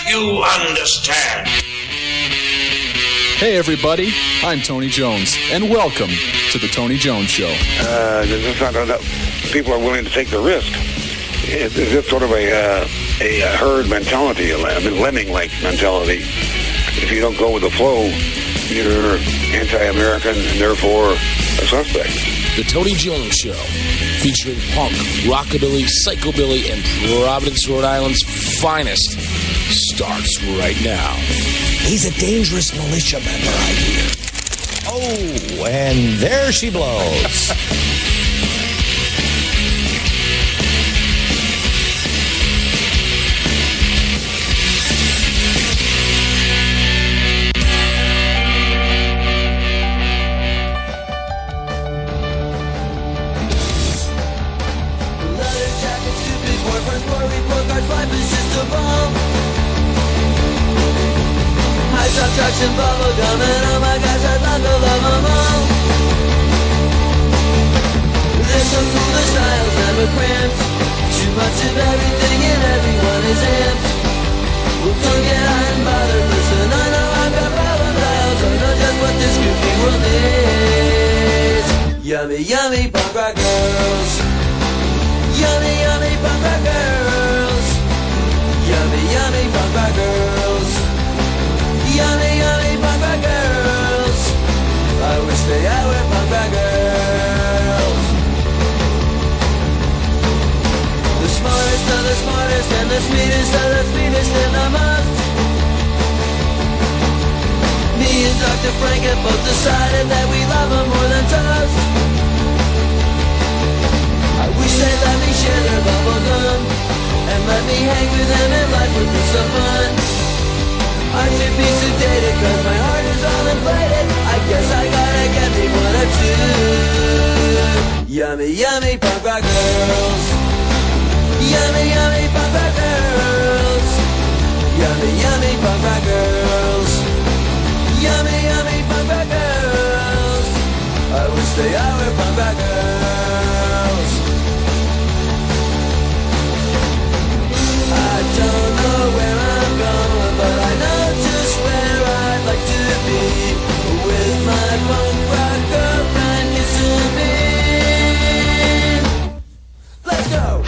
you understand? Hey everybody, I'm Tony Jones, and welcome to the Tony Jones Show. People are willing to take the risk. It's just sort of a herd mentality, a lemming-like mentality. If you don't go with the flow, you're anti-American and therefore a suspect. The Tony Jones Show, featuring punk, rockabilly, psychobilly, and Providence, Rhode Island's finest, starts right now. He's a dangerous militia member, I hear. Oh, and there she blows. Trucks and bubble gum, and oh my gosh, I'd love to love them all. They're so cool, the styles never cramped. Too much of everything and everyone is amped. Well, don't get high and bother, listen, I know I've got problems, I also know just what this goofy world is. Yummy, yummy punk rock girls. Yummy, yummy punk rock girls. Yummy, yummy punk rock girls. Yummy, yummy punk rock girls. I wish they were punk rock girls. The smartest of the smartest and the sweetest of the sweetest and the most. Me and Dr. Frank have both decided that we love them more than toast. I wish they'd let me share their bubble gum and let me hang with them and life would be so fun. I should be sedated cause my heart is all inflated. I guess I gotta get me one or two. Yummy, yummy punk rock girls. Yummy, yummy punk rock girls. Yummy, yummy punk rock girls. Yummy, yummy punk rock girls. I wish they were punk rock girls. I don't know where I'm going, but I know just where I'd like to be, with my punk rock girlfriend kissing me. Let's go!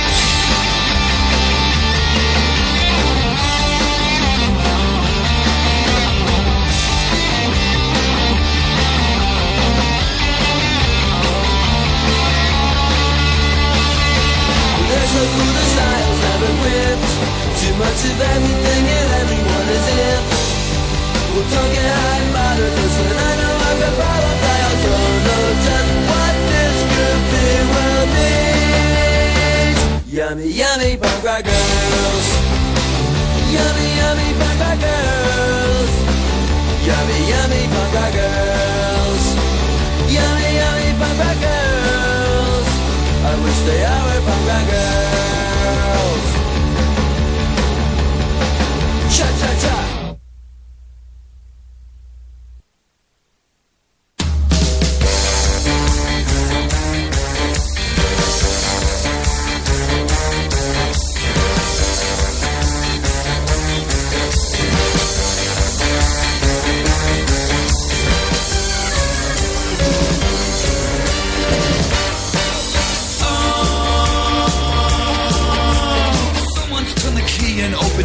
They're so cool, the styles never whipped. Too much of everything and everyone is in. Well, don't get high and bother, listen, I know I've got problems, I also know just what this goofy world needs. Yummy, yummy punk rock girls. Yummy, yummy punk rock girls. Yummy, yummy punk rock girls. Yummy, yummy punk rock girls. I wish they were punk rock girls. Cha-cha-cha.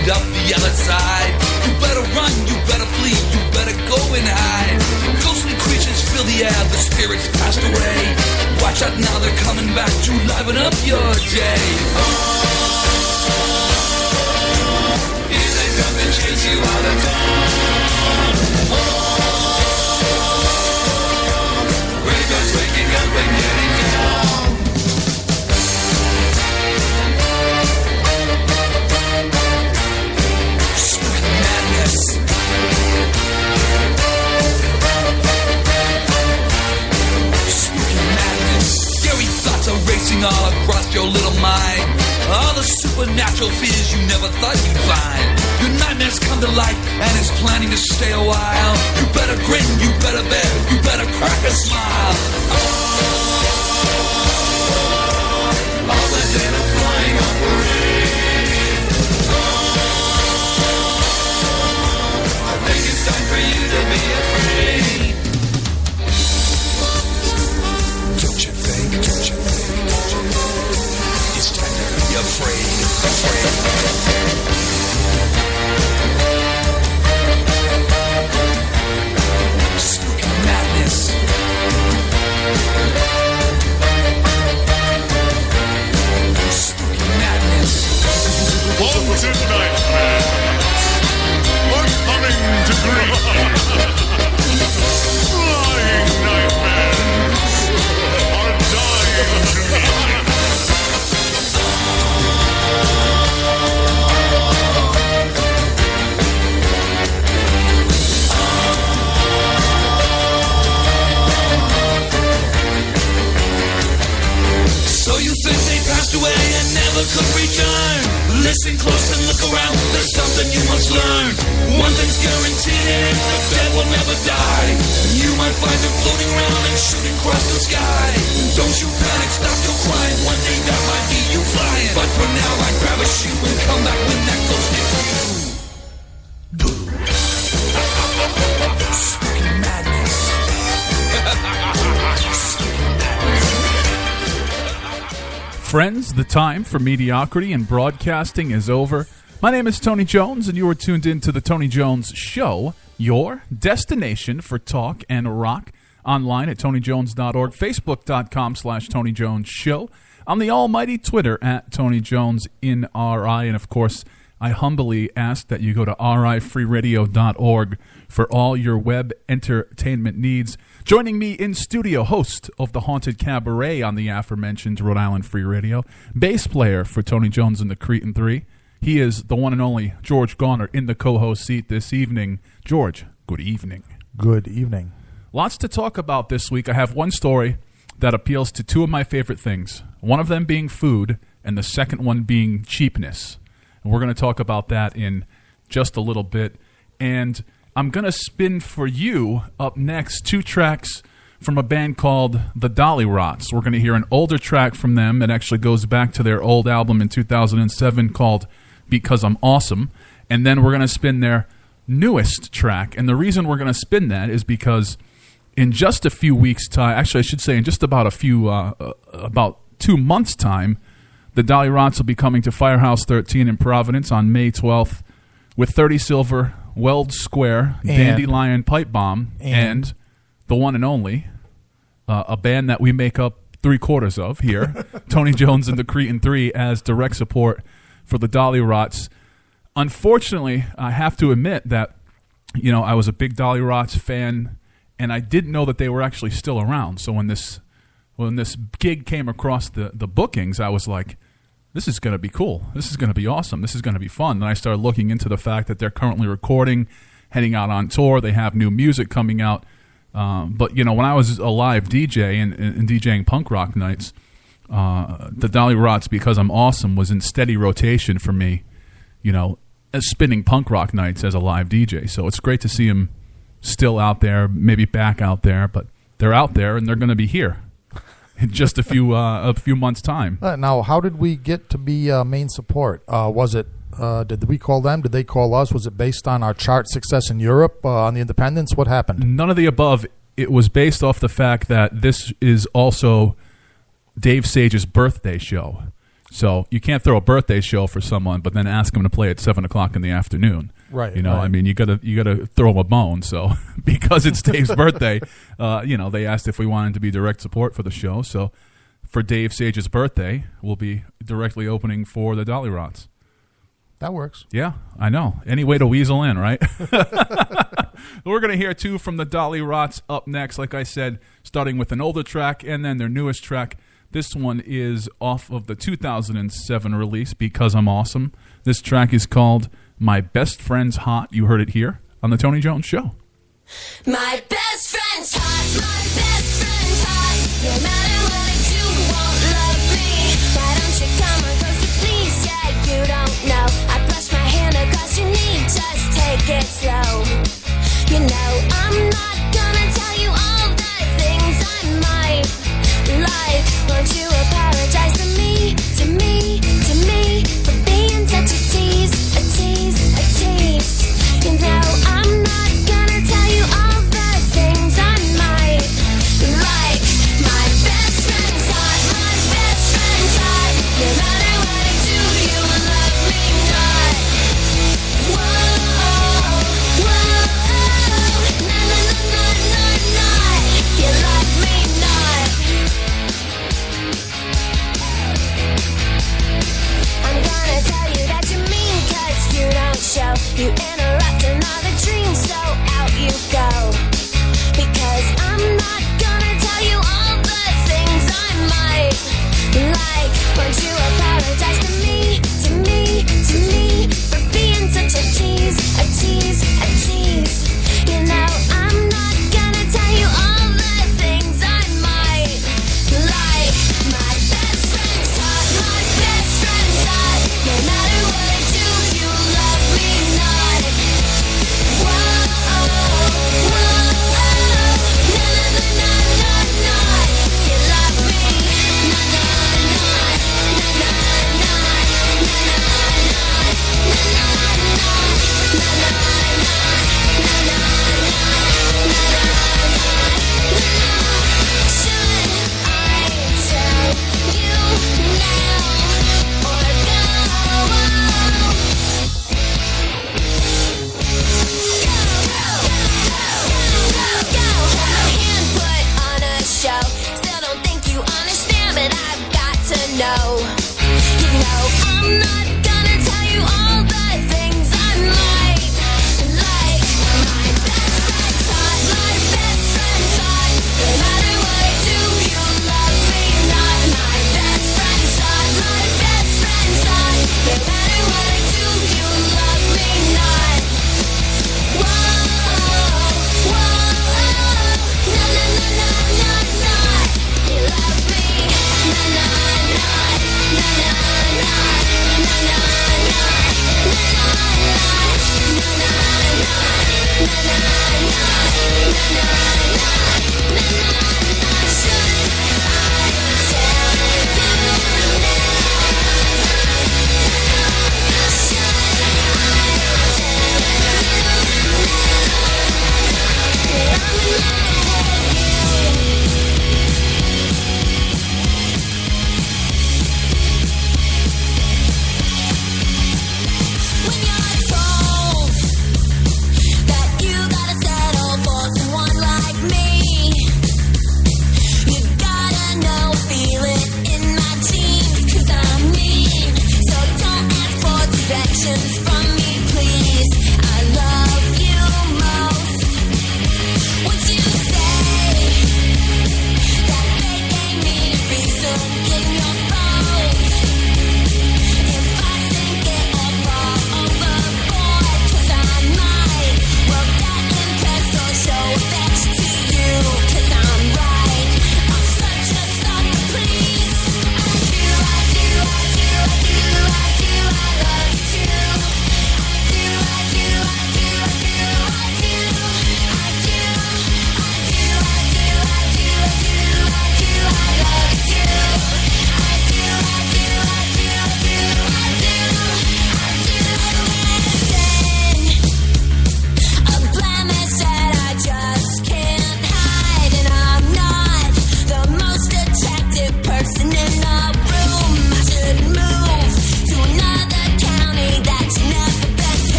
Up the other side. You better run, you better flee, you better go and hide. Ghostly creatures fill the air, the spirits passed away. Watch out now, they're coming back to liven up your day. Here they come and chase you out of town. Graveyards waking up and getting down. Racing all across your little mind. All the supernatural fears you never thought you'd find. Your nightmares come to light and it's planning to stay a while. You better grin, you better bear, you better crack a smile. All the dead are flying on parade. Haunted nightmares are coming to grief. Flying nightmares are dying to leave. So you think they passed away and never could return? Listen close and look around, there's something you must learn. One thing's guaranteed, is the dead will never die. You might find them floating around and shooting across the sky. Don't you panic, stop your crying, one day that might be you flying. But for now, I'd grab a shoe and come back when that goes next to you. Boo. Spooky madness. Friends, the time for mediocrity in broadcasting is over. My name is Tony Jones, and you are tuned in to the Tony Jones Show, your destination for talk and rock, online at TonyJones.org, Facebook.com/Tony Jones Show, on the almighty Twitter at Tony Jones in RI, and of course, I humbly ask that you go to rifreeradio.org for all your web entertainment needs. Joining me in studio, host of the Haunted Cabaret on the aforementioned Rhode Island Free Radio, bass player for Tony Jones and the Cretin 3. He is the one and only George Garner in the co-host seat this evening. George, good evening. Good evening. Lots to talk about this week. I have one story that appeals to two of my favorite things, one of them being food and the second one being cheapness. And we're going to talk about that in just a little bit. And I'm going to spin for you up next two tracks from a band called the Dollyrots. We're going to hear an older track from them. It actually goes back to their old album in 2007 called Because I'm Awesome. And then we're going to spin their newest track. And the reason we're going to spin that is because in just a few weeks' time, actually I should say in just about about 2 months' time, the Dollyrots will be coming to Firehouse 13 in Providence on May 12th with 30 Silver, Weld Square, Dandelion Pipe Bomb, and the one and only, a band that we make up 3/4 of here, Tony Jones and the Cretin 3 as direct support for the Dollyrots. Unfortunately, I have to admit that, you know, I was a big Dollyrots fan, and I didn't know that they were actually still around. So when this gig came across the bookings, I was like, this is going to be cool. This is going to be awesome. This is going to be fun. And I started looking into the fact that they're currently recording, heading out on tour. They have new music coming out. But, you know, when I was a live DJ and DJing punk rock nights, the Dollyrots, Because I'm Awesome, was in steady rotation for me, you know, as spinning punk rock nights as a live DJ. So it's great to see them still out there, maybe back out there. But they're out there, and they're going to be here in just a few months' time. Now, how did we get to be main support? Was it, did we call them? Did they call us? Was it based on our chart success in Europe, on the independents? What happened? None of the above. It was based off the fact that this is also Dave Sage's birthday show. So you can't throw a birthday show for someone, but then ask them to play at 7 o'clock in the afternoon. Right. You know, right. I mean, you gotta throw them a bone. So because it's Dave's birthday, you know, they asked if we wanted to be direct support for the show. So for Dave Sage's birthday, we'll be directly opening for the Dollyrots. That works. Yeah, I know. Any way to weasel in, right? We're going to hear two from the Dollyrots up next, like I said, starting with an older track and then their newest track. This one is off of the 2007 release, Because I'm Awesome. This track is called My Best Friend's Hot. You heard it here on the Tony Jones Show. My best friend's hot, my best friend's hot. No matter what I do, won't love me. Why don't you come on closer, please? Yeah, you don't know. I brush my hand across your knee, just take it slow. You know, I'm not gonna tell you all the things I might like. Won't you apologize to me, to me, to me, for being such a tease, a tease, a tease. You know, I'm not gonna tell you all the things I might like. My best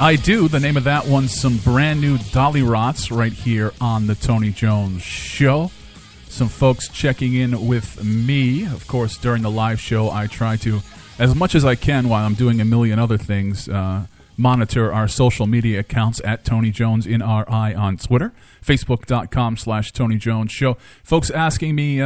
I do. The name of that one's some brand new Dollyrots right here on the Tony Jones Show. Some folks checking in with me. Of course, during the live show, I try to, as much as I can while I'm doing a million other things, monitor our social media accounts at Tony Jones NRI on Twitter, Facebook.com/Tony Jones Show. Folks asking me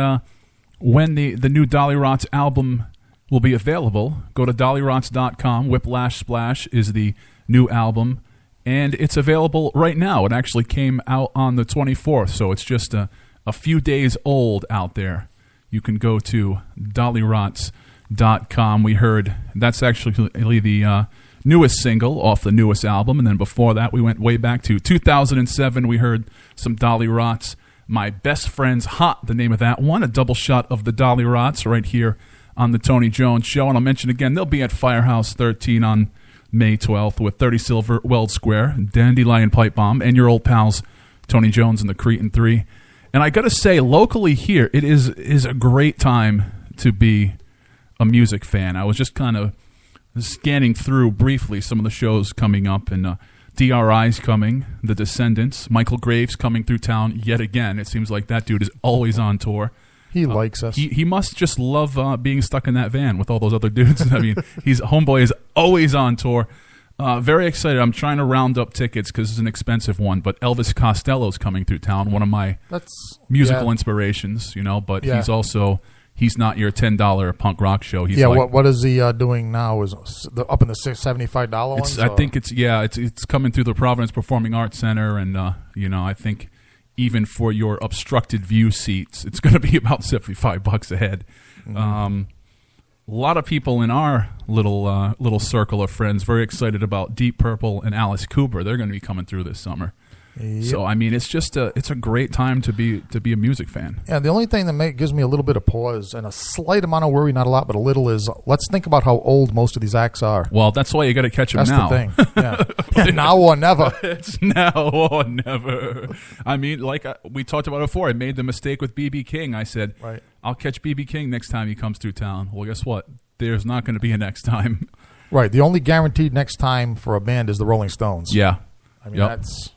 when the new Dollyrots album will be available. Go to Dollyrots.com. Whiplash Splash is the new album, and it's available right now. It actually came out on the 24th, so it's just a few days old out there. You can go to Dollyrots.com. We heard that's actually the newest single off the newest album, and then before that we went way back to 2007. We heard some Dollyrots. My Best Friend's Hot, the name of that one, a double shot of the Dollyrots right here on the Tony Jones Show. And I'll mention again, they'll be at Firehouse 13 on May 12th with 30 Silver, Weld Square, Dandelion Pipe Bomb, and your old pals Tony Jones and the Cretin 3. And I got to say, locally here, it is a great time to be a music fan. I was just kind of scanning through briefly some of the shows coming up, and DRI's coming, The Descendants, Michael Graves coming through town yet again. It seems like that dude is always on tour. He likes us. He must just love being stuck in that van with all those other dudes. I mean, homeboy is always on tour. Very excited. I'm trying to round up tickets because it's an expensive one. But Elvis Costello's coming through town, one of my musical inspirations, but he's not your $10 punk rock show. He's what is he doing now? Is up in the $75 ones? I think it's coming through the Providence Performing Arts Center, and I think even for your obstructed view seats, it's going to be about $75 a head. Mm-hmm. A lot of people in our little circle of friends very excited about Deep Purple and Alice Cooper. They're going to be coming through this summer. Yep. So I mean, it's a great time to be a music fan. Yeah, the only thing that gives me a little bit of pause and a slight amount of worry, not a lot, but a little, is let's think about how old most of these acts are. Well, that's why you got to catch them now. That's the thing. Yeah. Now or never. It's now or never. I mean, like we talked about before, I made the mistake with B.B. King. I said, right, I'll catch B.B. King next time he comes through town. Well, guess what? There's not going to be a next time. Right. The only guaranteed next time for a band is the Rolling Stones. Yeah. I mean, that's...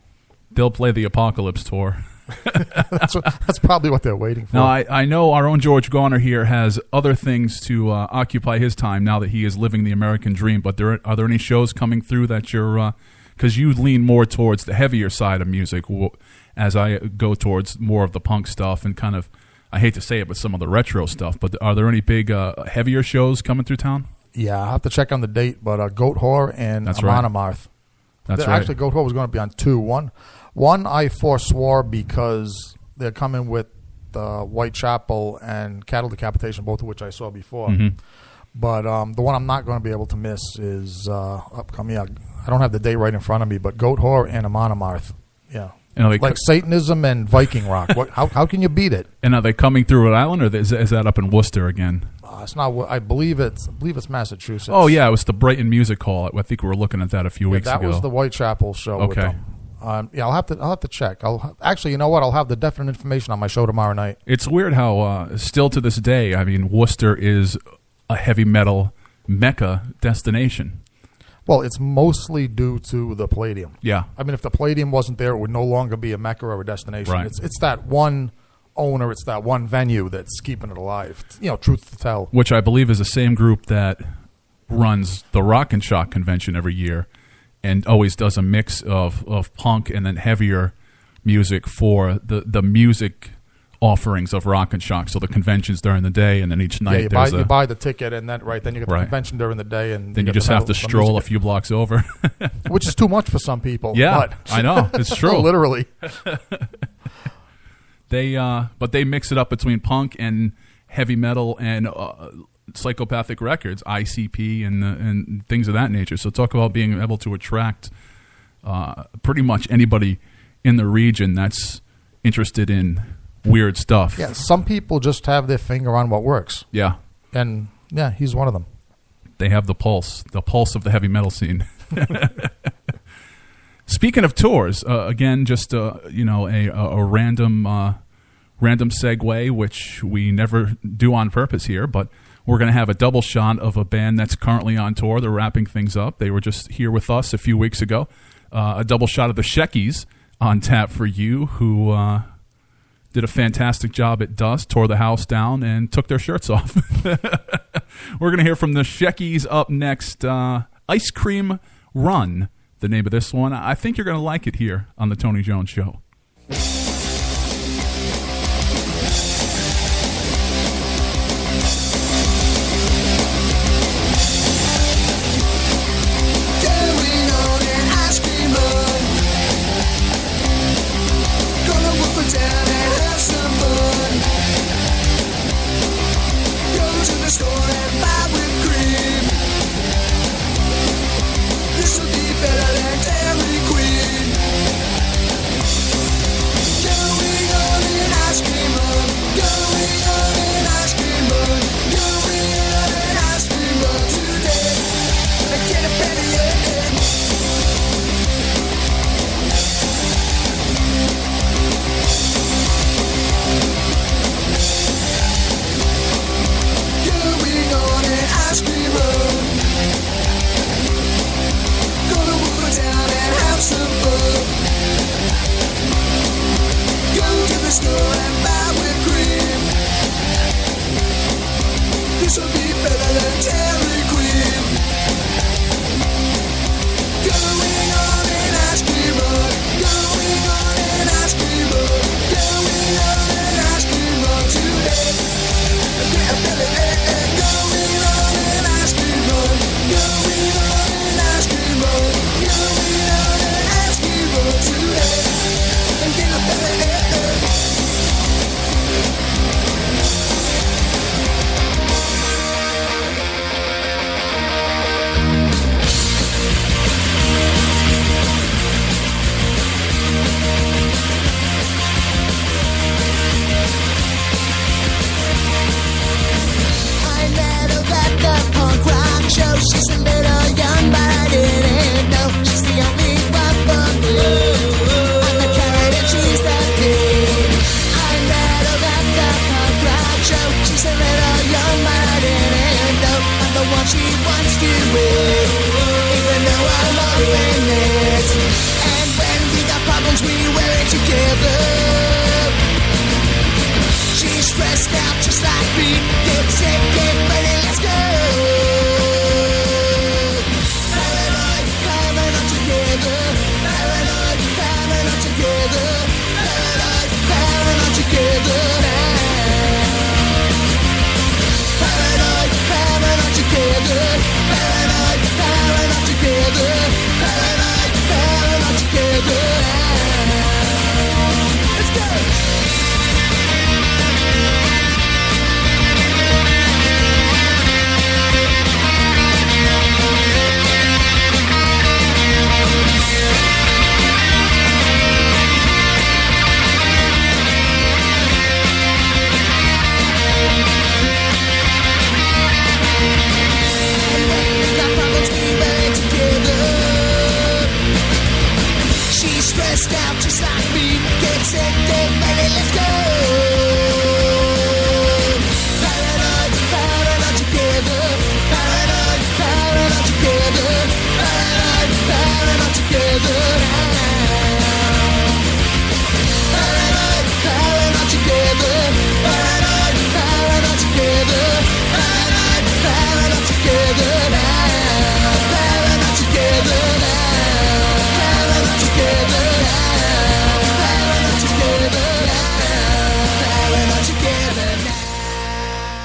They'll play the Apocalypse tour. That's probably what they're waiting for. Now, I know our own George Garner here has other things to occupy his time now that he is living the American dream. But are there any shows coming through that you're... Because you lean more towards the heavier side of music, as I go towards more of the punk stuff and kind of, I hate to say it, but some of the retro stuff. But are there any big heavier shows coming through town? Yeah, I'll have to check on the date. But Goat Whore and Amon Amarth. That's right. Actually, Goat Whore was going to be on two. One I forswore because they're coming with Whitechapel and Cattle Decapitation, both of which I saw before. Mm-hmm. But the one I'm not going to be able to miss is upcoming. I don't have the date right in front of me, but Goat Whore and Amon Amarth. Yeah. Like Satanism and Viking rock. How can you beat it? And are they coming through Rhode Island, or is that up in Worcester again? It's not. I believe it's Massachusetts. Oh yeah, it was the Brighton Music Hall. I think we were looking at that a few weeks ago. That was the Whitechapel show. Okay. With them. I'll have to check. Actually, you know what? I'll have the definite information on my show tomorrow night. It's weird how still to this day, I mean, Worcester is a heavy metal mecca destination. Well, it's mostly due to the Palladium. Yeah. I mean, if the Palladium wasn't there, it would no longer be a mecca or a destination. Right. It's that one owner, it's that one venue that's keeping it alive. Truth to tell. Which I believe is the same group that runs the Rock and Shock convention every year and always does a mix of punk and then heavier music for the music offerings of Rock and Shock. So the convention's during the day, and then each night you buy the ticket, and then then you get the convention during the day, and then you just have to stroll a few blocks over, which is too much for some people. Yeah, but I know, it's true, literally. But they mix it up between punk and heavy metal and Psychopathic Records, ICP, and things of that nature. So talk about being able to attract pretty much anybody in the region that's interested in weird stuff. Yeah, some people just have their finger on what works. Yeah. And, yeah, he's one of them. They have the pulse of the heavy metal scene. Speaking of tours, again, just a random segue, which we never do on purpose here, but we're going to have a double shot of a band that's currently on tour. They're wrapping things up. They were just here with us a few weeks ago. A double shot of the Sheckies on tap for you, who did a fantastic job at Dust, tore the house down, and took their shirts off. We're going to hear from the Sheckies up next. Ice Cream Run, the name of this one. I think you're going to like it here on the Tony Jones Show.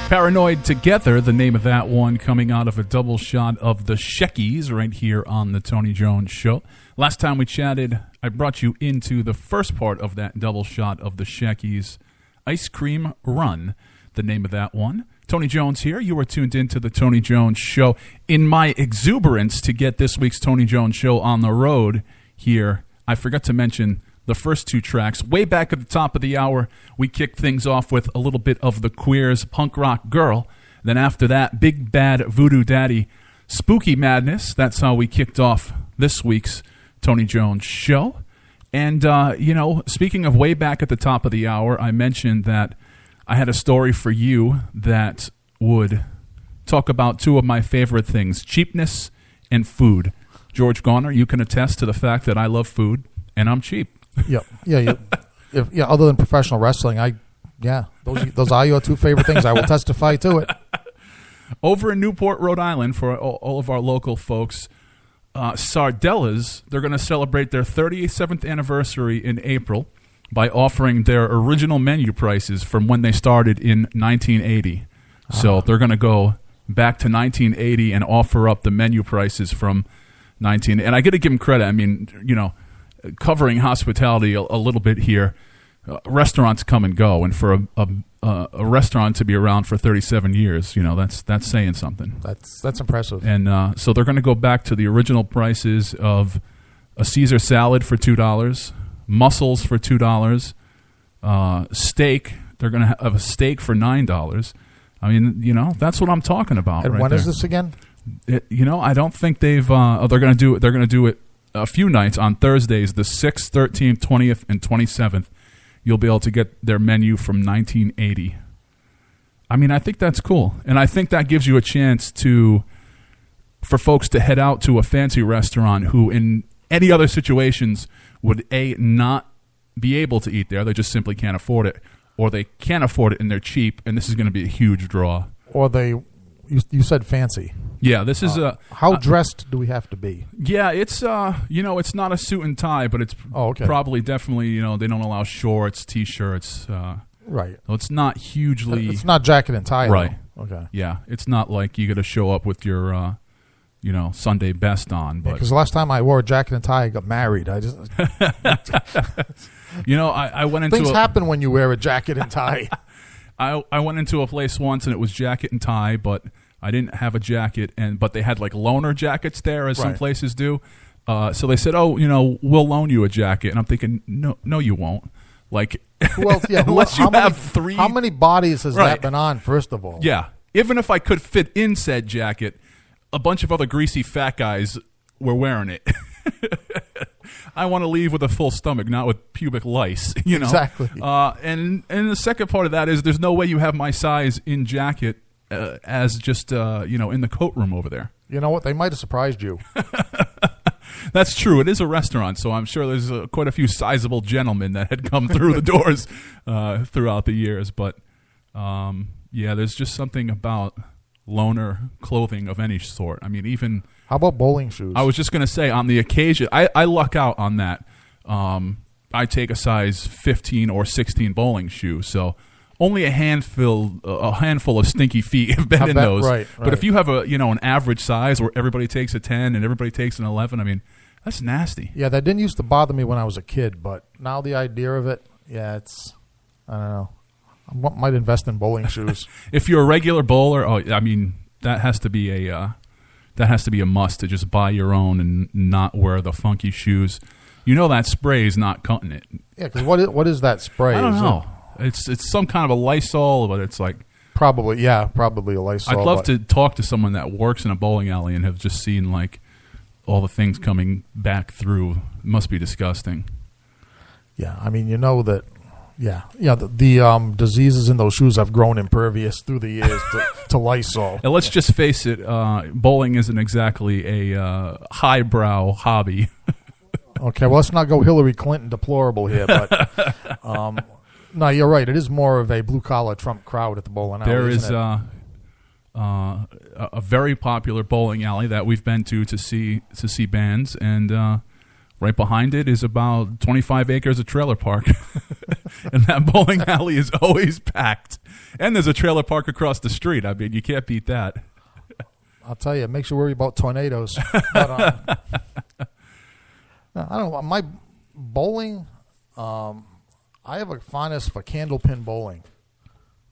Paranoid Together, the name of that one, coming out of a double shot of the Sheckies right here on the Tony Jones Show. Last time we chatted, I brought you into the first part of that double shot of the Sheckies. Ice Cream Run, the name of that one. Tony Jones here. You are tuned into the Tony Jones Show. In my exuberance to get this week's Tony Jones Show on the road here, I forgot to mention the first two tracks. Way back at the top of the hour, we kicked things off with a little bit of the Queers' Punk Rock Girl. Then after that, Big Bad Voodoo Daddy, Spooky Madness. That's how we kicked off this week's Tony Jones Show. And, speaking of way back at the top of the hour, I mentioned that I had a story for you that would talk about two of my favorite things, cheapness and food. George Garner, you can attest to the fact that I love food and I'm cheap. Yep. Yeah. Other than professional wrestling, those are your two favorite things. I will testify to it. Over in Newport, Rhode Island, for all of our local folks, Sardella's, they're going to celebrate their 37th anniversary in April by offering their original menu prices from when they started in 1980. So they're going to go back to 1980 and offer up the menu prices from 19. And I got to give them credit. I mean, covering hospitality a little bit here, restaurants come and go, and for a restaurant to be around for 37 years, that's saying something. That's impressive. And so they're going to go back to the original prices of a Caesar salad for $2, mussels for $2, steak. They're going to have a steak for $9. I mean, that's what I'm talking about. And right when there. is this again? I don't think they've. They're going to do it. They're going to do it a few nights on Thursdays, the 6th, 13th, 20th, and 27th. You'll be able to get their menu from 1980. I mean, I think that's cool, and I think that gives you a chance for folks to head out to a fancy restaurant who, in any other situations, would not be able to eat there. They just simply can't afford it, or they can afford it and they're cheap, and this is going to be a huge draw. Or you said fancy. Yeah, this is how dressed do we have to be? Yeah, it's it's not a suit and tie, but it's probably definitely they don't allow shorts, t-shirts. Right. So it's not hugely. It's not jacket and tie. Right. Though. Okay. Yeah, it's not like you got to show up with your Sunday best on. But because the last time I wore a jacket and tie, I got married. I just I went into things happen when you wear a jacket and tie. I went into a place once and it was jacket and tie, but I didn't have a jacket, but they had like loaner jackets there, as some places do. So they said, we'll loan you a jacket, and I'm thinking, no, you won't. Like, unless you have three. How many bodies has that been on? First of all, yeah. Even if I could fit in said jacket, a bunch of other greasy fat guys were wearing it. I want to leave with a full stomach, not with pubic lice. Exactly. And the second part of that is there's no way you have my size in jacket as just in the coat room over there. You know what? They might have surprised you. That's true. It is a restaurant, so I'm sure there's quite a few sizable gentlemen that had come through the doors throughout the years. But there's just something about loaner clothing of any sort. I mean, even how about bowling shoes? I was just going to say, on the occasion, I luck out on that. I take a size 15 or 16 bowling shoe, so only a handful of stinky feet have been in those. Right. But if you have an average size where everybody takes a 10 and everybody takes an 11, I mean, that's nasty. Yeah, that didn't used to bother me when I was a kid, but now the idea of it, I don't know. I might invest in bowling shoes. If you're a regular bowler, that has to be a must to just buy your own and not wear the funky shoes. That spray is not cutting it. Yeah, because what is that spray? I don't know. It's some kind of a Lysol, but it's like probably a Lysol. I'd love to talk to someone that works in a bowling alley and have just seen like all the things coming back through. It must be disgusting. Yeah, I mean, that. Yeah. The diseases in those shoes have grown impervious through the years to Lysol. And let's just face it, bowling isn't exactly a highbrow hobby. Okay, well, let's not go Hillary Clinton deplorable here, but no, you're right. It is more of a blue-collar Trump crowd at the bowling alley. There is a very popular bowling alley that we've been to see bands, and right behind it is about 25 acres of trailer park. And that bowling alley is always packed. And there's a trailer park across the street. I mean, you can't beat that. I'll tell you, it makes you worry about tornadoes. But, I don't know. My bowling, I have a fondness for candlepin bowling.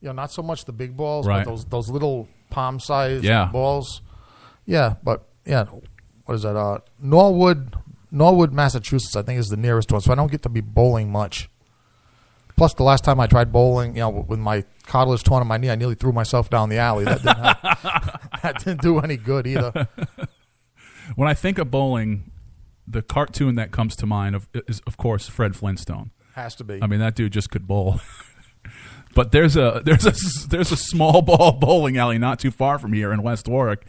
Not so much the big balls, right. but those little palm-sized balls. Yeah, but, what is that? Norwood, Massachusetts, I think, is the nearest one, so I don't get to be bowling much. Plus, the last time I tried bowling, with my cartilage torn on my knee, I nearly threw myself down the alley. That didn't do any good either. When I think of bowling, the cartoon that comes to mind is, of course, Fred Flintstone. Has to be. I mean, that dude just could bowl. But there's a small ball bowling alley not too far from here in West Warwick,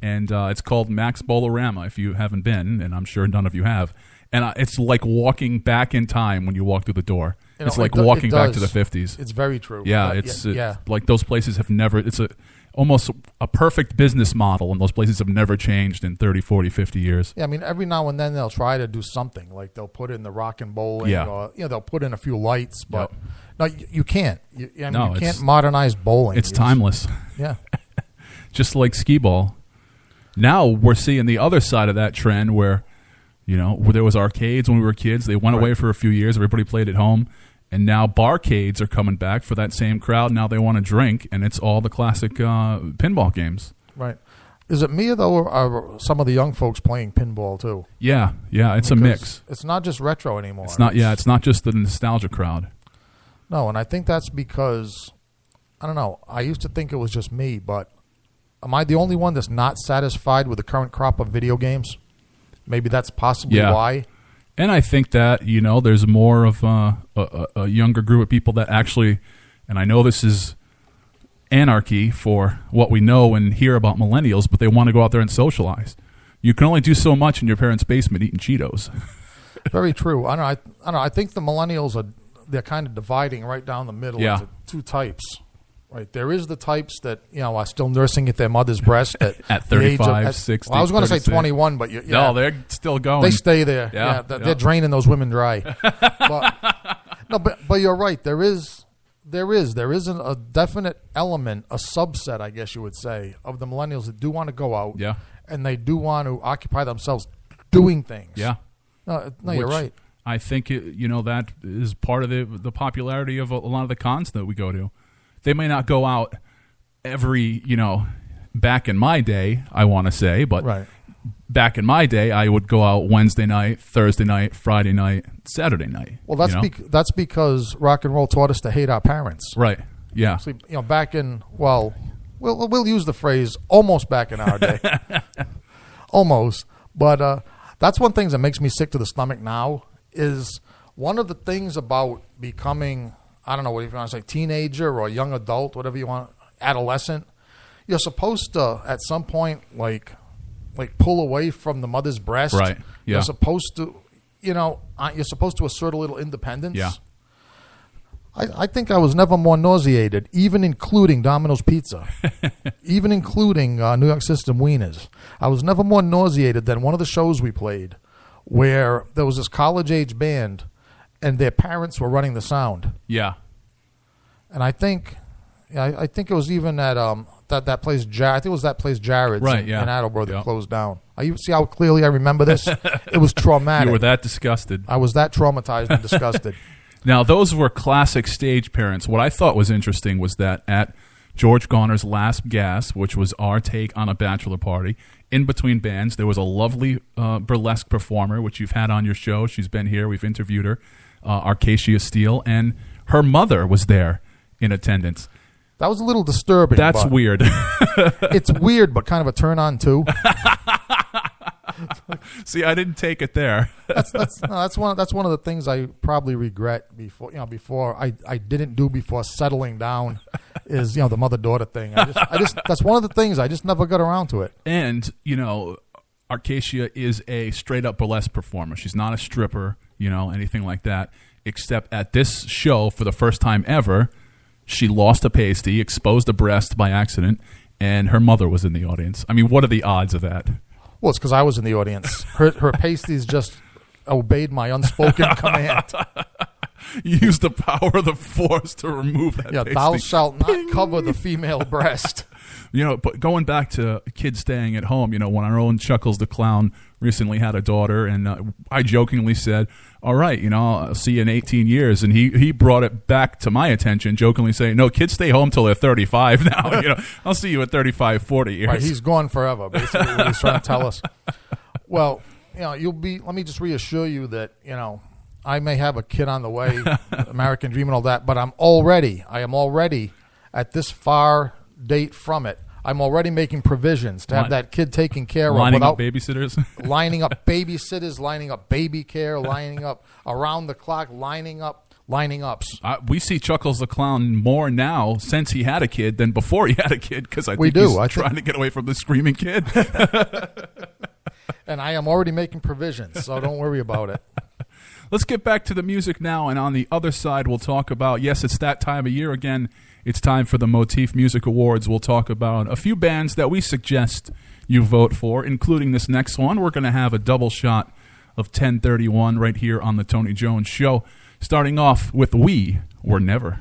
and it's called Max Bowlerama. If you haven't been, and I'm sure none of you have, and it's like walking back in time when you walk through the door. It's like walking back to the 50s. It's very true. Yeah, it's like those places have never. It's almost a perfect business model, and those places have never changed in 30, 40, 50 years. Yeah, I mean, every now and then they'll try to do something. Like they'll put in the rock and bowling, or they'll put in a few lights, but no, you can't. You can't modernize bowling. It's timeless. Yeah. Just like skee ball. Now we're seeing the other side of that trend where, where there was arcades when we were kids. They went away for a few years. Everybody played at home. And now barcades are coming back for that same crowd. Now they want to drink, and it's all the classic pinball games. Right. Is it me, though, or are some of the young folks playing pinball, too? Yeah, it's a mix. It's not just retro anymore. It's not just the nostalgia crowd. No, and I think that's because, I don't know, I used to think it was just me, but am I the only one that's not satisfied with the current crop of video games? Maybe that's possibly why. And I think that, there's more of a younger group of people that actually, and I know this is anarchy for what we know and hear about millennials, but they want to go out there and socialize. You can only do so much in your parents' basement eating Cheetos. Very true. I don't know. I think the millennials they're kind of dividing right down the middle into two types. Right, there is the types that are still nursing at their mother's breast at 35, 60. Well, I was going to say 21, but no, they're still going. They stay there. They're draining those women dry. but you're right. There is a definite element, a subset, I guess you would say, of the millennials that do want to go out. Yeah, and they do want to occupy themselves doing things. Yeah, no, you're right. I think that is part of the popularity of a lot of the cons that we go to. They may not go out every, back in my day, I want to say, but back in my day, I would go out Wednesday night, Thursday night, Friday night, Saturday night. Well, that's because rock and roll taught us to hate our parents. Right, yeah. So, back in, we'll use the phrase almost back in our day. Almost. But that's one thing that makes me sick to the stomach now is one of the things about becoming, I don't know what you want to say, teenager or young adult, whatever you want, adolescent. You're supposed to, at some point, like pull away from the mother's breast. Right. Yeah. You're supposed to, you're supposed to assert a little independence. Yeah. I think I was never more nauseated, even including Domino's Pizza, even including New York System Wieners. I was never more nauseated than one of the shows we played, where there was this college-age band, and their parents were running the sound. Yeah. And I think it was even at that place. I think it was that place Jared's in Attleboro that closed down. You see how clearly I remember this? It was traumatic. You were that disgusted. I was that traumatized and disgusted. Now, those were classic stage parents. What I thought was interesting was that at George Garner's Last Gasp, which was our take on a bachelor party, in between bands, there was a lovely burlesque performer, which you've had on your show. She's been here. We've interviewed her, Arcacia Steele, and her mother was there in attendance. That was a little disturbing. That's weird. It's weird, but kind of a turn on, too. See, I didn't take it there. That's one of the things I probably regret before I didn't do before settling down is the mother-daughter thing. I just that's one of the things I just never got around to it. And Arcacia is a straight up burlesque performer. She's not a stripper, anything like that. Except at this show, for the first time ever, she lost a pasty, exposed a breast by accident, and her mother was in the audience. I mean, what are the odds of that? Well, it's because I was in the audience. Her pasties just obeyed my unspoken command. You used the power of the force to remove that pasty. Thou shalt not cover the female breast. But going back to kids staying at home, when our own Chuckles the Clown recently had a daughter, and I jokingly said, all right, I'll see you in 18 years. And he brought it back to my attention, jokingly saying, no, kids stay home till they're 35 now. I'll see you at 35, 40 years. Right, he's gone forever, basically, what he's trying to tell us. Well, let me just reassure you that, I may have a kid on the way, American Dream and all that, but I am already at this far date from it. I'm already making provisions to have that kid taken care of. Lining up babysitters? Lining up babysitters, lining up baby care, lining up around the clock, lining up lining ups. We see Chuckles the Clown more now since he had a kid than before he had a kid, because I think he's trying to get away from the screaming kid. And I am already making provisions, so don't worry about it. Let's get back to the music now, and on the other side we'll talk about, yes, it's that time of year again. It's time for the Motif Music Awards. We'll talk about a few bands that we suggest you vote for, including this next one. We're going to have a double shot of 1031 right here on the Tony Jones Show, starting off with We Were Never.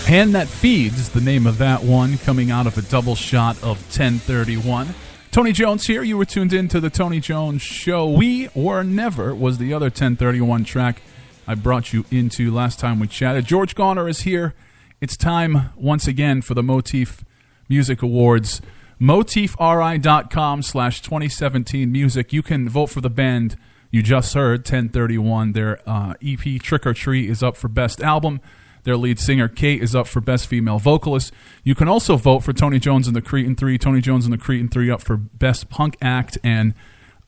Hand That Feeds, the name of that one, coming out of a double shot of 1031. Tony Jones here. You were tuned in to the Tony Jones Show. We Were Never was the other 1031 track I brought you into last time we chatted. George Garner is here. It's time once again for the Motif Music Awards. MotifRI.com/2017 music. You can vote for the band you just heard, 1031. Their EP Trick or Treat is up for Best Album. Their lead singer, Kate, is up for Best Female Vocalist. You can also vote for Tony Jones and the Cretin 3. Tony Jones and the Cretin 3 up for Best Punk Act. And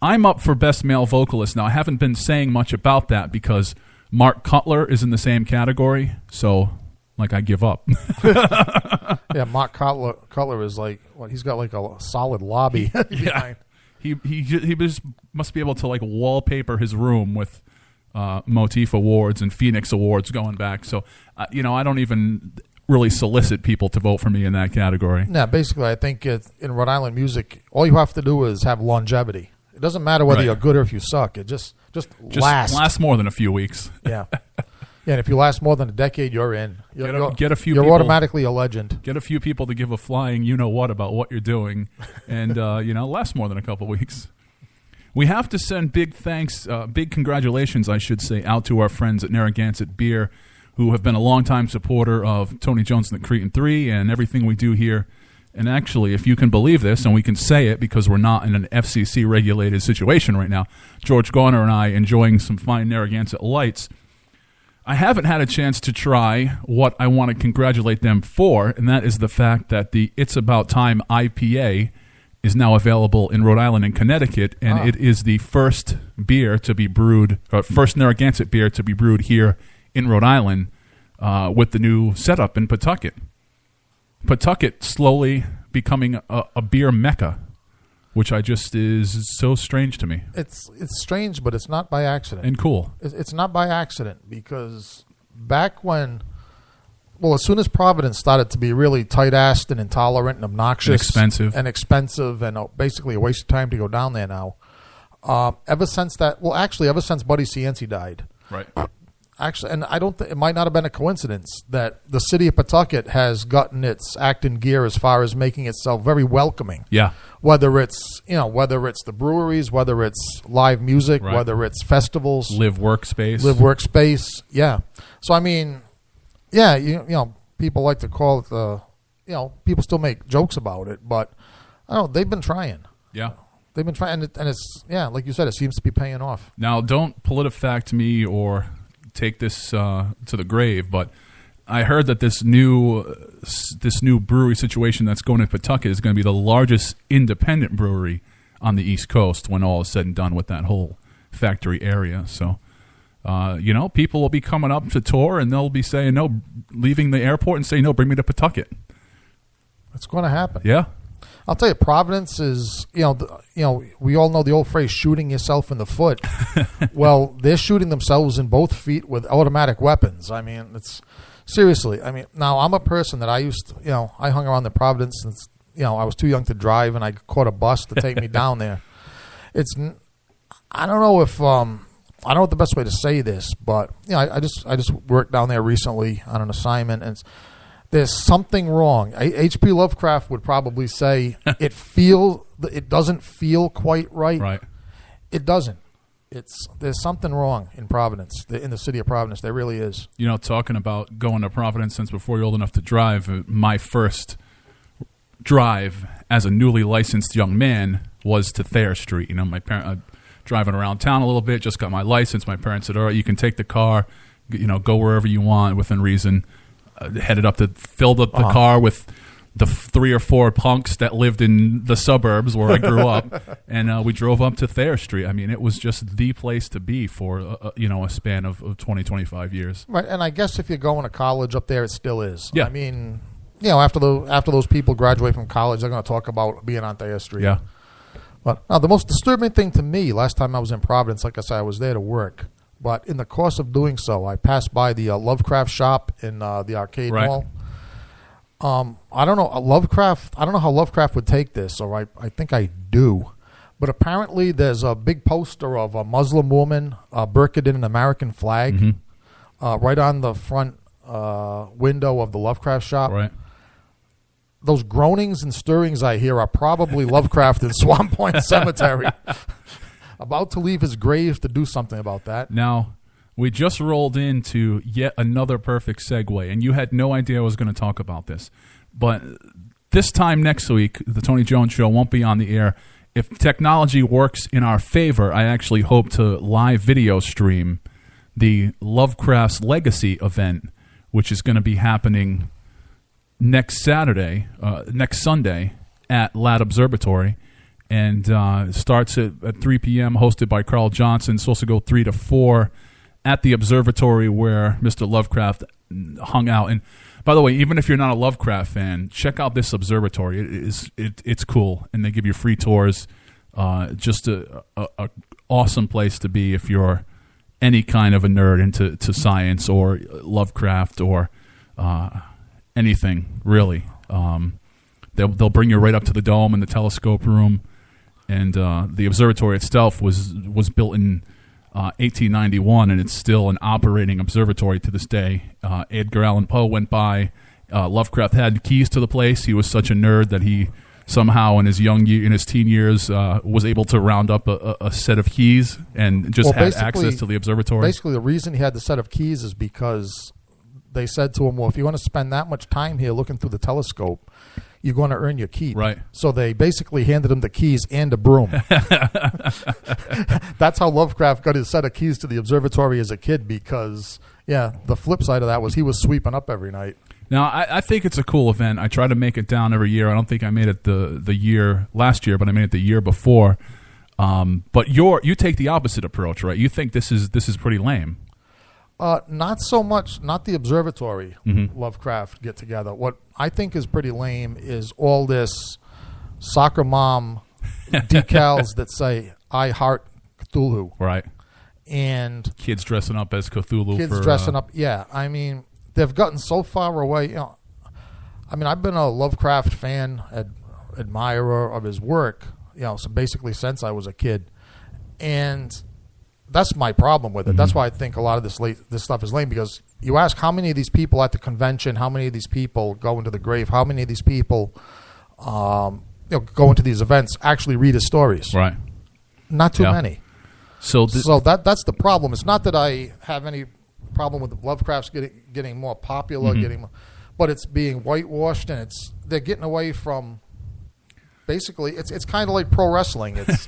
I'm up for Best Male Vocalist. Now, I haven't been saying much about that because Mark Cutler is in the same category. So, I give up. Yeah, Mark Cutler is he's got a solid lobby. Yeah. He just must be able to, wallpaper his room with Motif Awards and Phoenix Awards going back. So, I don't even really solicit people to vote for me in that category. Yeah, basically, I think in Rhode Island music, all you have to do is have longevity. It doesn't matter whether you're good or if you suck. It just lasts more than a few weeks. Yeah. Yeah, and if you last more than a decade, you're in. Get a few you're people, automatically a legend. Get a few people to give a flying you-know-what about what you're doing and, last more than a couple weeks. We have to send big thanks, big congratulations, I should say, out to our friends at Narragansett Beer, who have been a longtime supporter of Tony Jones and the Cretin 3 and everything we do here. And actually, if you can believe this, and we can say it because we're not in an FCC-regulated situation right now, George Garner and I enjoying some fine Narragansett lights. I haven't had a chance to try what I want to congratulate them for, and that is the fact that the It's About Time IPA is now available in Rhode Island and Connecticut, and it is the first beer to be brewed, first Narragansett beer to be brewed here in Rhode Island with the new setup in Pawtucket. Pawtucket slowly becoming a beer mecca, which is so strange to me. It's strange, but it's not by accident. And cool. It's not by accident because back when... Well, as soon as Providence started to be really tight-assed and intolerant and obnoxious... And expensive and basically a waste of time to go down there now. Ever since that... Well, actually, ever since Buddy Cianci died. Right. Actually, and I don't think... It might not have been a coincidence that the city of Pawtucket has gotten its act in gear as far as making itself very welcoming. Yeah. Whether it's the breweries, whether it's live music, whether it's festivals. Live workspace. Yeah. So, I mean... Yeah, people like to call it people still make jokes about it, but I don't know, they've been trying. Yeah. They've been trying, and it's, like you said, it seems to be paying off. Now, don't PolitiFact me or take this to the grave, but I heard that this new brewery situation that's going to Pawtucket is going to be the largest independent brewery on the East Coast when all is said and done with that whole factory area, so... people will be coming up to tour and they'll be saying no, leaving the airport and saying no, bring me to Pawtucket. It's going to happen. Yeah, I'll tell you, Providence is we all know the old phrase "shooting yourself in the foot." Well, they're shooting themselves in both feet with automatic weapons. I mean, it's seriously. I mean, now I'm a person that I hung around the Providence since I was too young to drive and I caught a bus to take me down there. I don't know if. I don't know what the best way to say this, but I just worked down there recently on an assignment, and there's something wrong. H.P. Lovecraft would probably say it doesn't feel quite right. Right. It doesn't. There's something wrong in Providence, in the city of Providence. There really is. Talking about going to Providence since before you're old enough to drive, my first drive as a newly licensed young man was to Thayer Street. My parents. Driving around town a little bit, just got my license. My parents said, all right, you can take the car, go wherever you want within reason. Headed up to fill the car with the 3 or 4 punks that lived in the suburbs where I grew up, and we drove up to Thayer Street. I mean, it was just the place to be for a span of 20, 25 years. Right, and I guess if you're going to college up there, it still is. Yeah. I mean, after those people graduate from college, they're going to talk about being on Thayer Street. Yeah. But now the most disturbing thing to me, last time I was in Providence, like I said, I was there to work. But in the course of doing so, I passed by the Lovecraft shop in the arcade mall. I don't know Lovecraft. I don't know how Lovecraft would take this, or I think I do. But apparently, there's a big poster of a Muslim woman burqa'd in an American flag right on the front window of the Lovecraft shop. Right. Those groanings and stirrings I hear are probably Lovecraft in Swamp Point Cemetery. About to leave his grave to do something about that. Now, we just rolled into yet another perfect segue, and you had no idea I was going to talk about this. But this time next week, the Tony Jones Show won't be on the air. If technology works in our favor, I actually hope to live video stream the Lovecraft's Legacy event, which is going to be happening next Sunday at Ladd Observatory, and starts at 3 p.m., hosted by Carl Johnson. It's supposed to go 3 to 4 at the observatory where Mr. Lovecraft hung out. And by the way, even if you're not a Lovecraft fan, check out this observatory. It's cool, and they give you free tours. Just a awesome place to be if you're any kind of a nerd into science or Lovecraft or anything, really. They'll bring you right up to the dome and the telescope room. And the observatory itself was built in 1891, and it's still an operating observatory to this day. Edgar Allan Poe went by. Lovecraft had keys to the place. He was such a nerd that he somehow in his teen years was able to round up a set of keys and just had access to the observatory. Basically, the reason he had the set of keys is because they said to him, well, if you want to spend that much time here looking through the telescope, you're going to earn your keep. Right. So they basically handed him the keys and a broom. That's how Lovecraft got his set of keys to the observatory as a kid because, the flip side of that was he was sweeping up every night. Now, I think it's a cool event. I try to make it down every year. I don't think I made it the year last year, but I made it the year before. But you take the opposite approach, right? You think this is pretty lame. Not so much, not the observatory Lovecraft get together. What I think is pretty lame is all this soccer mom decals that say, I heart Cthulhu. Right. And kids dressing up as Cthulhu. Yeah. I mean, they've gotten so far away. I've been a Lovecraft fan, admirer of his work, so basically since I was a kid. And that's my problem with it. That's why I think a lot of this stuff is lame, because you ask how many of these people at the convention, how many of these people go into the grave, how many of these people go into these events actually read his stories. Right. Not too many. So that's the problem. It's not that I have any problem with Lovecraft's getting more popular, but it's being whitewashed, and they're getting away from. Basically, it's kind of like pro wrestling. It's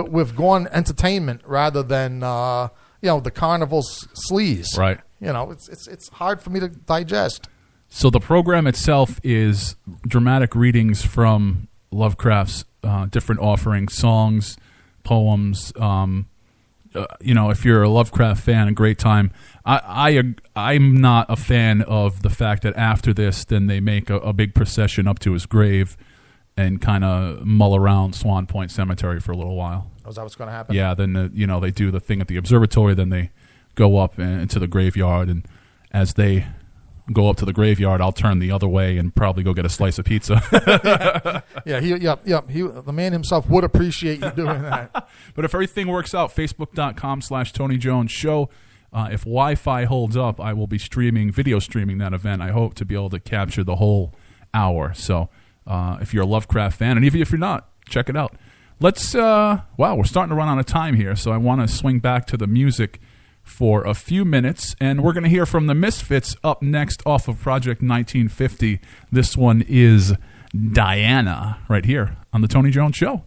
we've gone entertainment rather than the carnival's sleaze. Right. It's hard for me to digest. So the program itself is dramatic readings from Lovecraft's different offerings, songs, poems. If you're a Lovecraft fan, a great time. I'm not a fan of the fact that after this, then they make a big procession up to his grave and kind of mull around Swan Point Cemetery for a little while. Oh, is that what's going to happen? Yeah, then they do the thing at the observatory, then they go up into the graveyard, and as they go up to the graveyard, I'll turn the other way and probably go get a slice of pizza. The man himself would appreciate you doing that. But if everything works out, Facebook.com/Tony Jones Show. If Wi-Fi holds up, I will be video streaming that event. I hope to be able to capture the whole hour. So if you're a Lovecraft fan, and even if you're not, check it out. We're starting to run out of time here, so I want to swing back to the music for a few minutes, and we're going to hear from the Misfits up next off of Project 1950. This one is Diana, right here on The Tony Jones Show.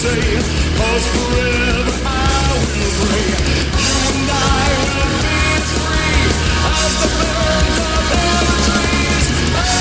Cause forever I will bring you and I will be free as the birds of the trees.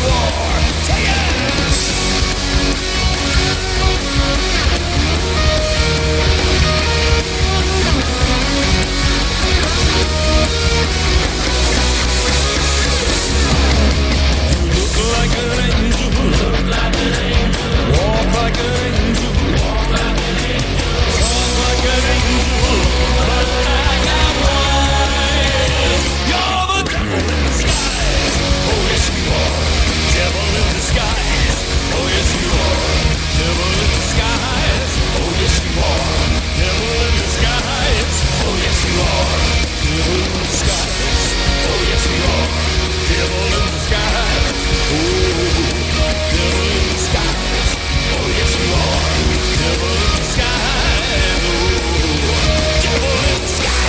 you are. Take it! Like an angel, look like an angel, walk like an angel, walk like an angel, talk like an angel, but I got wise. You're the devil in disguise. Oh yes you are, devil in disguise. Oh yes you are, devil in disguise. Oh yes you are, devil in disguise. Oh yes you are, devil in disguise. Oh yes you are, devil in disguise. Oh, devil in disguise. Oh, yes, you are. Devil in disguise. Oh, devil in disguise.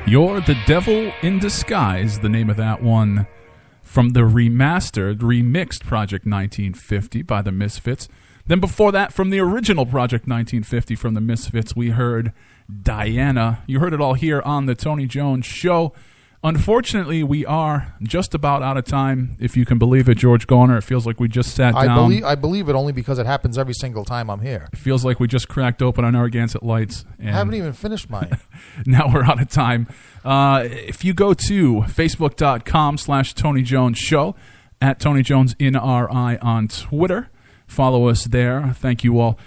You're the Devil in Disguise, the name of that one from the remastered, remixed Project 1950 by the Misfits. Then before that, from the original Project 1950 from the Misfits, we heard Diana. You heard it all here on the Tony Jones Show. Unfortunately, we are just about out of time. If you can believe it, George Garner, it feels like we just sat down. I believe it only because it happens every single time I'm here. It feels like we just cracked open our Narragansett Lights. And I haven't even finished mine. Now we're out of time. If you go to facebook.com/Tony Jones Show, at Tony Jones NRI on Twitter, follow us there. Thank you all.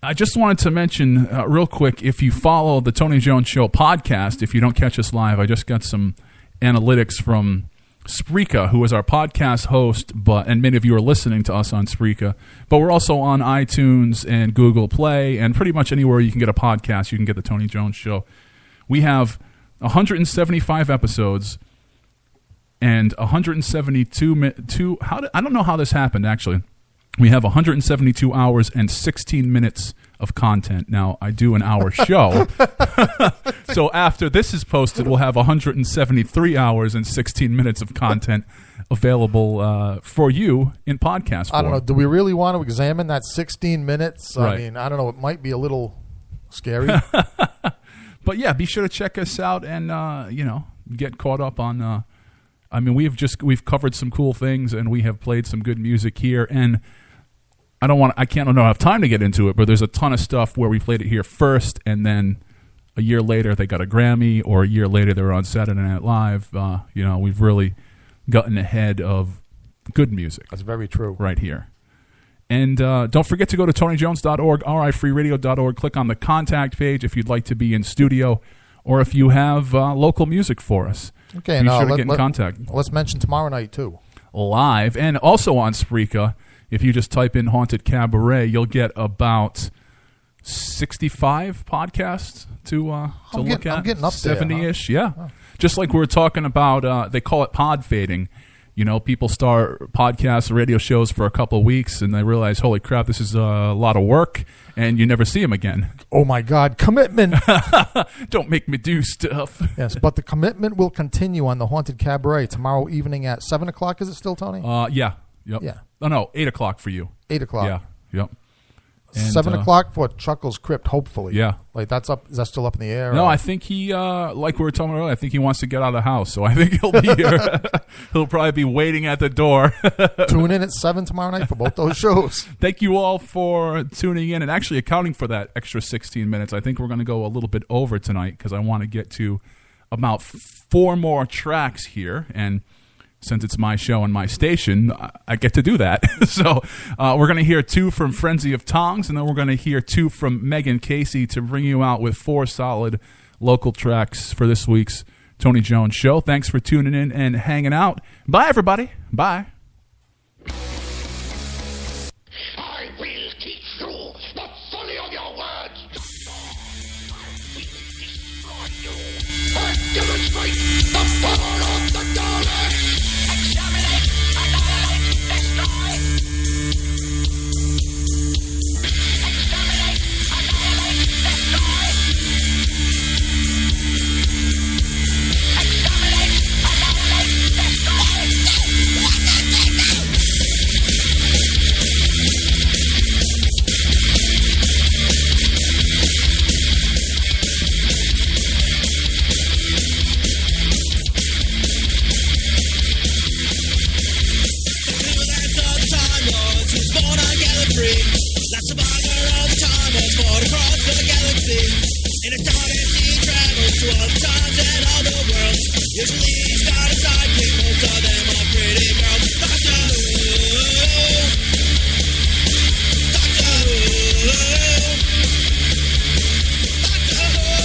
I just wanted to mention real quick, if you follow the Tony Jones Show podcast, if you don't catch us live, I just got some analytics from Spreaker, who is our podcast host, and many of you are listening to us on Spreaker. But we're also on iTunes and Google Play, and pretty much anywhere you can get a podcast, you can get the Tony Jones Show. We have 175 episodes and 172 I don't know how this happened, actually. We have 172 hours and 16 minutes of content. Now, I do an hour show. So after this is posted, we'll have 173 hours and 16 minutes of content available for you in podcast form. I don't know. Do we really want to examine that 16 minutes? Right. I mean, I don't know. It might be a little scary. But yeah, be sure to check us out and, get caught up on... we've covered some cool things, and we have played some good music here, and I don't have time to get into it, but there's a ton of stuff where we played it here first, and then a year later they got a Grammy, or a year later they were on Saturday Night Live. We've really gotten ahead of good music. That's very true. Right here. And don't forget to go to TonyJones.org, rifreeradio.org. Click on the contact page if you'd like to be in studio, or if you have local music for us. Okay, be sure to get in contact. Let's mention tomorrow night, too. Live, and also on Spreaker. If you just type in Haunted Cabaret, you'll get about 65 podcasts to look at. I'm getting up there. 70-ish, yeah. Oh. Just like we were talking about, they call it pod fading. You know, people start podcasts, radio shows for a couple of weeks, and they realize, holy crap, this is a lot of work, and you never see them again. Oh, my God, commitment. Don't make me do stuff. Yes, but the commitment will continue on the Haunted Cabaret tomorrow evening at 7 o'clock, is it still, Tony? Yeah. Yep. Yeah. Oh, no, 8 o'clock for you. 8 o'clock. Yeah, yep. And, 7 o'clock for Chuckle's Crypt, hopefully. Yeah. Like, that's up. Is that still up in the air? No, I think he, like we were talking earlier, I think he wants to get out of the house, so I think he'll be here. He'll probably be waiting at the door. Tune in at 7 tomorrow night for both those shows. Thank you all for tuning in and actually accounting for that extra 16 minutes. I think we're going to go a little bit over tonight because I want to get to about 4 more tracks here, and since it's my show and my station, I get to do that. So we're going to hear 2 from Frenzy of Tongs, and then we're going to hear 2 from Meaghan Casey to bring you out with 4 solid local tracks for this week's Tony Jones Show. Thanks for tuning in and hanging out. Bye, everybody. Bye. I will teach you the folly of your words. I will destroy you. I demonstrate the power of the Daleks. Exterminate, annihilate, destroy. Exterminate, annihilate, destroy. Exterminate, annihilate, destroy. Usually he's got a sidekick, most of them are pretty girls. Doctor Who. Doctor Who. Doctor Who. Doctor Who.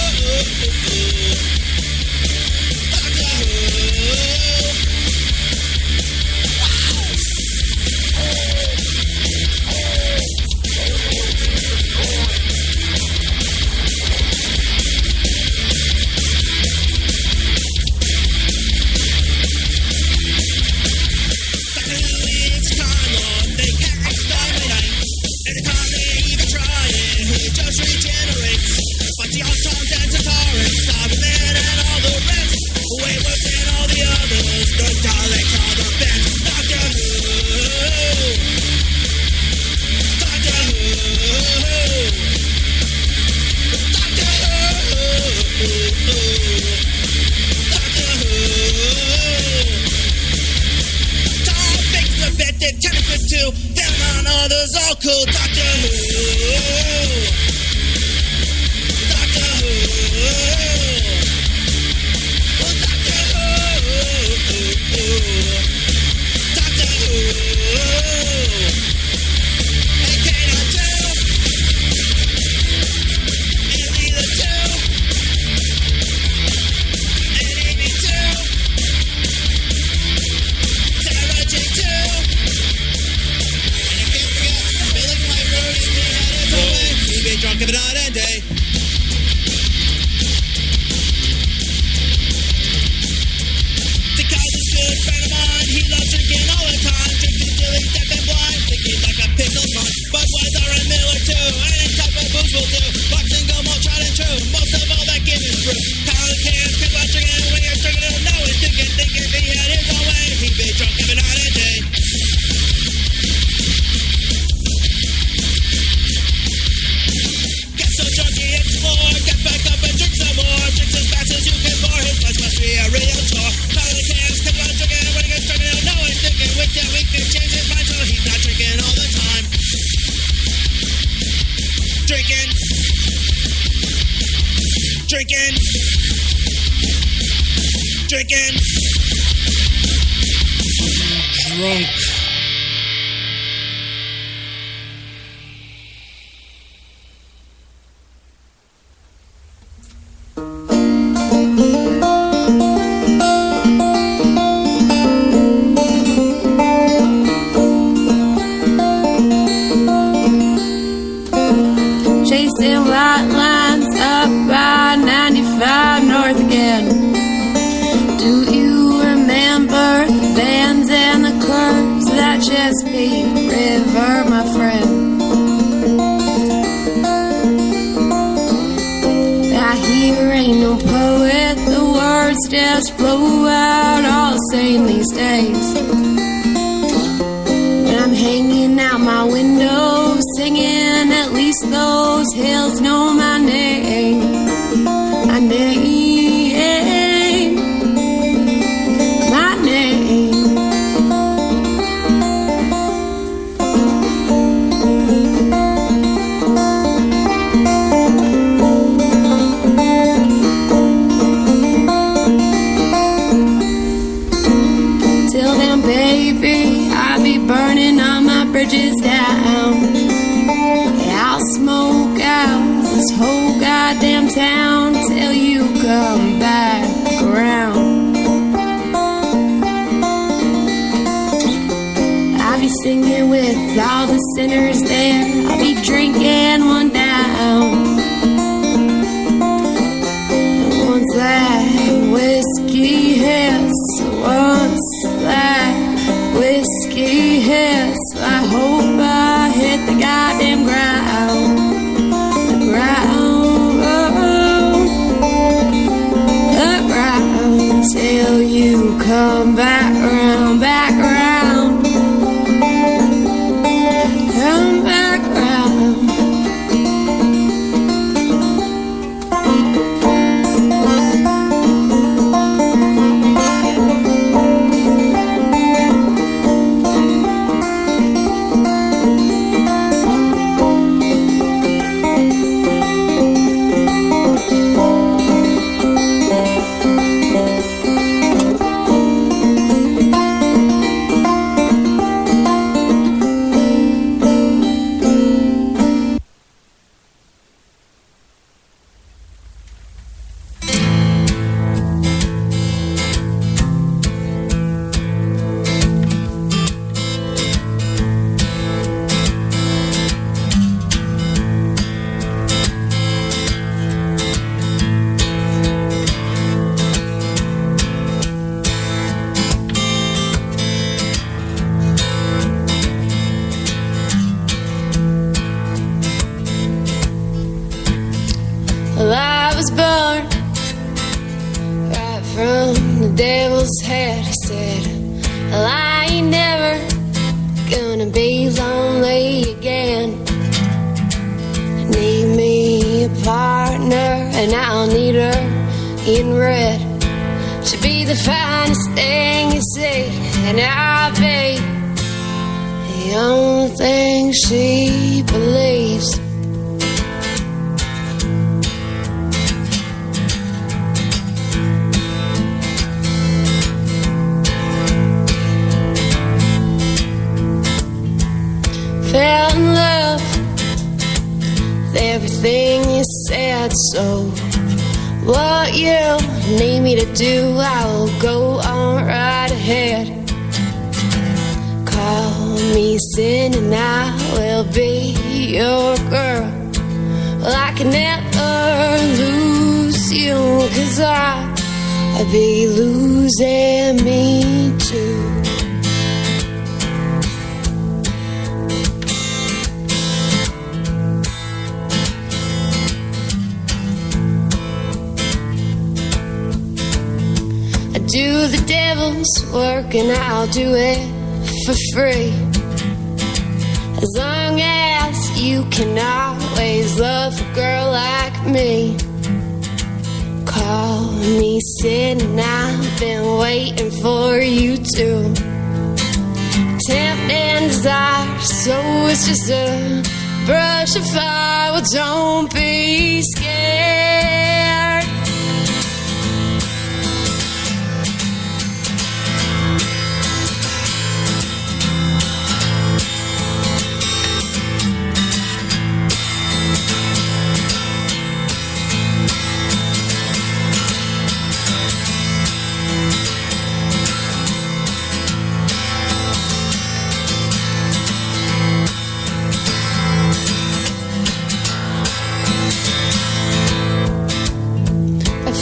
Cool Doctor Who. Doctor Who. Well, Doctor Who. Doctor Who. And K-Dot 2. And Leela 2. And Amy 2. Sarah J 2. Be drunk of a night and day. Because this good friend of mine, he loves drinking all the time. Drinking till he's deaf and blind, thinking like a pickled munch. Budweiser and Miller too, any type of booze will do. Boxing gum all tried and true, most of all that Guinness brew. College cans, people are drinking, and when you're drinking, he'll know he's thinking if he had his own way, he'd be drunk of a night and day. Get back up and drink some more. Drinks as fast as you can for his life must be a real chore. Power the cans, keep on drinking. When he gets drunk, he'll know he's thinking. With that we can change his mind so he's not drinking all the time. Drinking. Drinking. Drinking. Drunk. Chasing white lines up by 95 north again. Do you remember the bands and the curves of that Chesapeake River, my friend? I hear ain't no poet, the words just flow out all the same these days. When I'm hanging out my window singing, at least those hills know my name. My name. My name. Till then, baby, I'll be burning all my bridges down. I'll smoke out this whole goddamn town till you come back around. I'll be singing with all the sinners there. I'll be drinking one down. And once that whiskey hits, once that whiskey hits, I hope I hit the goddamn ground. The ground, the ground, till you come back round, back round. Come back round. the devil's head. He said, well, I ain't never gonna be lonely again. I need me a partner, and I'll need her in red. She'll be the finest thing you see, and I'll be the only thing she believes. Fell in love with everything you said, so what you need me to do, I will go on right ahead. Call me sin and I will be your girl. Well, I can never lose you, 'cause I'd be losing me too. Do the devil's work and I'll do it for free. As long as you can always love a girl like me. Call me sin and I've been waiting for you to. Tempting desire, so it's just a brush of fire. Well, don't be scared.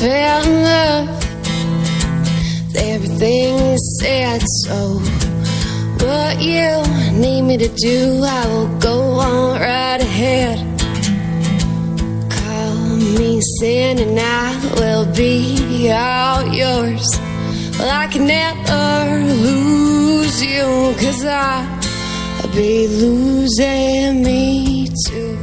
Fell in love with everything you said, so what you need me to do, I will go on right ahead. Call me sin and I will be all yours. Well, I can never lose you, 'cause I'll be losing me too.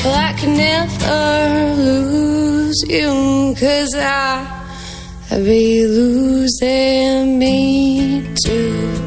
Well, I can never lose you, 'cause I'd be losing me too.